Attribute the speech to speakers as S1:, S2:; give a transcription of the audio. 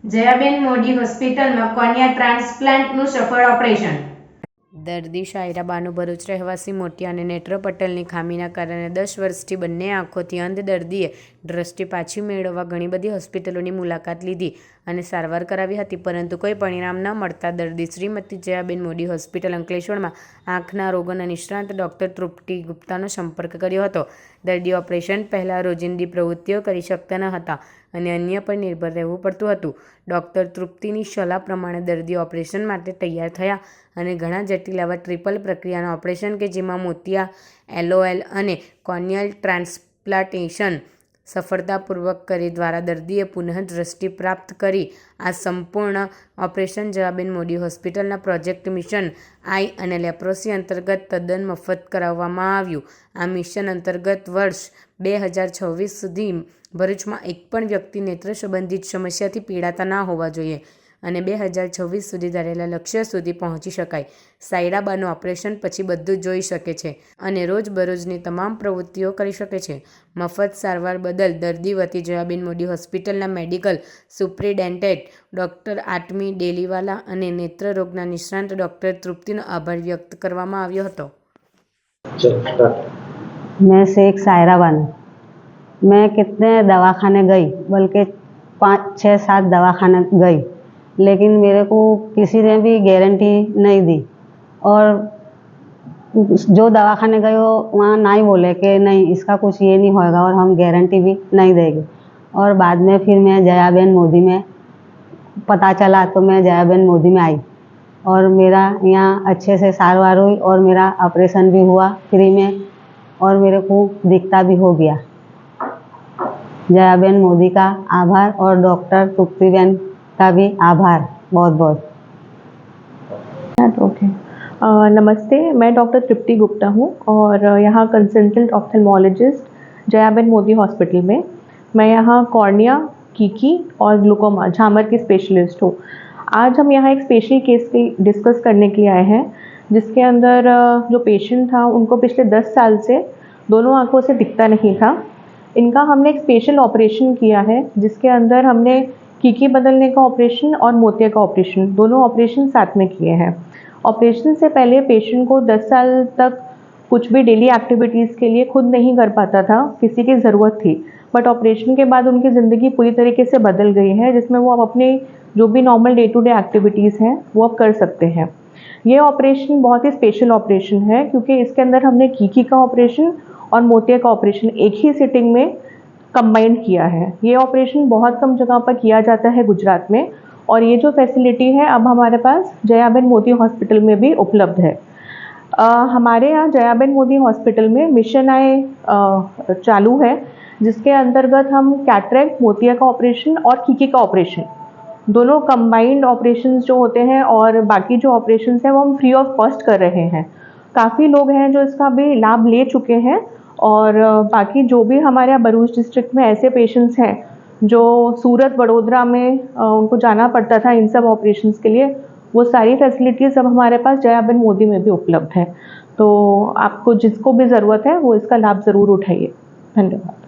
S1: જયાબેન મોદી હોસ્પિટલમાં કોર્નિયા ટ્રાન્સપ્લાન્ટનું સફળ ઓપરેશન. દર્દી શાયરા બાનુ ભરૂચ રહેવાસી મોતિયા અને નેત્ર પટલની ખામીના કારણે 10 વર્ષથી બંને આંખોથી અંધ દર્દીએ દ્રષ્ટિ પાછી મેળવવા ઘણી બધી હોસ્પિટલોની મુલાકાત લીધી અને સારવાર કરાવી હતી, પરંતુ કોઈ પરિણામ ન મળતા દર્દી શ્રીમતી જયાબેન મોદી હોસ્પિટલ અંકલેશ્વરમાં આંખના રોગોના નિષ્ણાત ડૉક્ટર તૃપ્તિ ગુપ્તાનો સંપર્ક કર્યો હતો. દર્દી ઓપરેશન પહેલાં રોજિંદી પ્રવૃત્તિઓ કરી શકતા ન હતા અને અન્ય પર નિર્ભર રહેવું પડતું હતું. ડૉક્ટર તૃપ્તિની સલાહ પ્રમાણે દર્દી ઓપરેશન માટે તૈયાર થયા અને ઘણા જટિલ આવા ટ્રિપલ પ્રક્રિયાના ઓપરેશન કે જેમાં મોતિયા, એલઓએલ અને કોર્નિયલ ટ્રાન્સપ્લાન્ટેશન સફળતાપૂર્વક કરી દ્વારા દર્દીએ પુનઃ દ્રષ્ટિ પ્રાપ્ત કરી. આ સંપૂર્ણ ઓપરેશન જયાબેન મોદી હોસ્પિટલના પ્રોજેક્ટ મિશન આઈ અને લેપ્રોસી અંતર્ગત તદ્દન મફત કરાવવામાં આવ્યું. આ મિશન અંતર્ગત વર્ષ 2026 સુધી ભરૂચમાં એક પણ વ્યક્તિ નેત્ર સંબંધિત સમસ્યાથી પીડાતા ના હોવા જોઈએ અને 2026 સુધી ધારેલા લક્ષ્ય સુધી પહોંચી શકાય. શાયરા બાનુ ઓપરેશન પછી બધું જોઈ શકે છે અને રોજબરોજની તમામ પ્રવૃત્તિઓ કરી શકે છે. મફત સારવાર બદલ દર્દી વતી જયાબેન મોદી હોસ્પિટલના મેડિકલ સુપ્રિન્ટેન્ડન્ટ ડૉક્ટર આટમી ડેલીવાલા અને નેત્ર રોગના નિષ્ણાત ડૉક્ટર તૃપ્તિનો આભાર વ્યક્ત કરવામાં આવ્યો હતો.
S2: मैं शेख शायरा बानू। मैं कितने दवाखाने गई, बल्कि 5, 6, 7 दवाखाने गई, लेकिन मेरे को किसी ने भी गारंटी नहीं दी और जो दवाखाने गए हो वहाँ ना ही बोले कि नहीं इसका कुछ ये नहीं होएगा और हम गारंटी भी नहीं देंगे। और बाद में फिर मैं जयाबेन मोदी में पता चला तो मैं जयाबेन मोदी में आई और मेरा यहाँ अच्छे से सारवार हुई और मेरा ऑपरेशन भी हुआ फ्री में और मेरे को दिखता भी हो गया। जयाबेन मोदी का आभार और डॉक्टर तृप्तिबेन का भी आभार बहुत बहुत।
S3: ओके, नमस्ते, मैं डॉक्टर तृप्ति गुप्ता हूँ और यहाँ consultant ophthalmologist Jayaben Modi hospital में। मैं यहाँ कॉर्निया, कीकी और ग्लूकोमा झामर की स्पेशलिस्ट हूँ। आज हम यहाँ एक स्पेशल केस की डिस्कस करने के लिए आए हैं, जिसके अंदर जो पेशेंट था उनको पिछले 10 साल से दोनों आंखों से दिखता नहीं था। इनका हमने एक स्पेशल ऑपरेशन किया है, जिसके अंदर हमने कीकी बदलने का ऑपरेशन और मोतिया का ऑपरेशन, दोनों ऑपरेशन साथ में किए हैं। ऑपरेशन से पहले पेशेंट को 10 साल तक कुछ भी डेली एक्टिविटीज़ के लिए खुद नहीं कर पाता था, किसी की ज़रूरत थी, बट ऑपरेशन के बाद उनकी ज़िंदगी पूरी तरीके से बदल गई है, जिसमें वो अब अपने जो भी normal day to day activities हैं वो अब कर सकते हैं। ये ऑपरेशन बहुत ही स्पेशल ऑपरेशन है, क्योंकि इसके अंदर हमने कीकी का ऑपरेशन और मोतिया का ऑपरेशन एक ही सिटिंग में कंबाइन किया है। ये ऑपरेशन बहुत कम जगह पर किया जाता है गुजरात में, और ये जो फैसिलिटी है अब हमारे पास जयाबेन मोदी हॉस्पिटल में भी उपलब्ध है। हमारे यहाँ जयाबेन मोदी हॉस्पिटल में मिशन आई चालू है, जिसके अंतर्गत हम कैटरेक्ट, मोतिया का ऑपरेशन और कीकी का ऑपरेशन दोनों कंबाइंड ऑपरेशंस जो होते हैं और बाकी जो ऑपरेशंस हैं वो हम फ्री ऑफ कॉस्ट कर रहे हैं। काफ़ी लोग हैं जो इसका भी लाभ ले चुके हैं, और बाकी जो भी हमारे यहाँ भरूच डिस्ट्रिक्ट में ऐसे पेशेंट्स हैं जो सूरत, वडोदरा में उनको जाना पड़ता था इन सब ऑपरेशंस के लिए, वो सारी फैसिलिटीज़ अब हमारे पास जयाबेन मोदी में भी उपलब्ध है। तो आपको जिसको भी ज़रूरत है वो इसका लाभ ज़रूर उठाइए। धन्यवाद।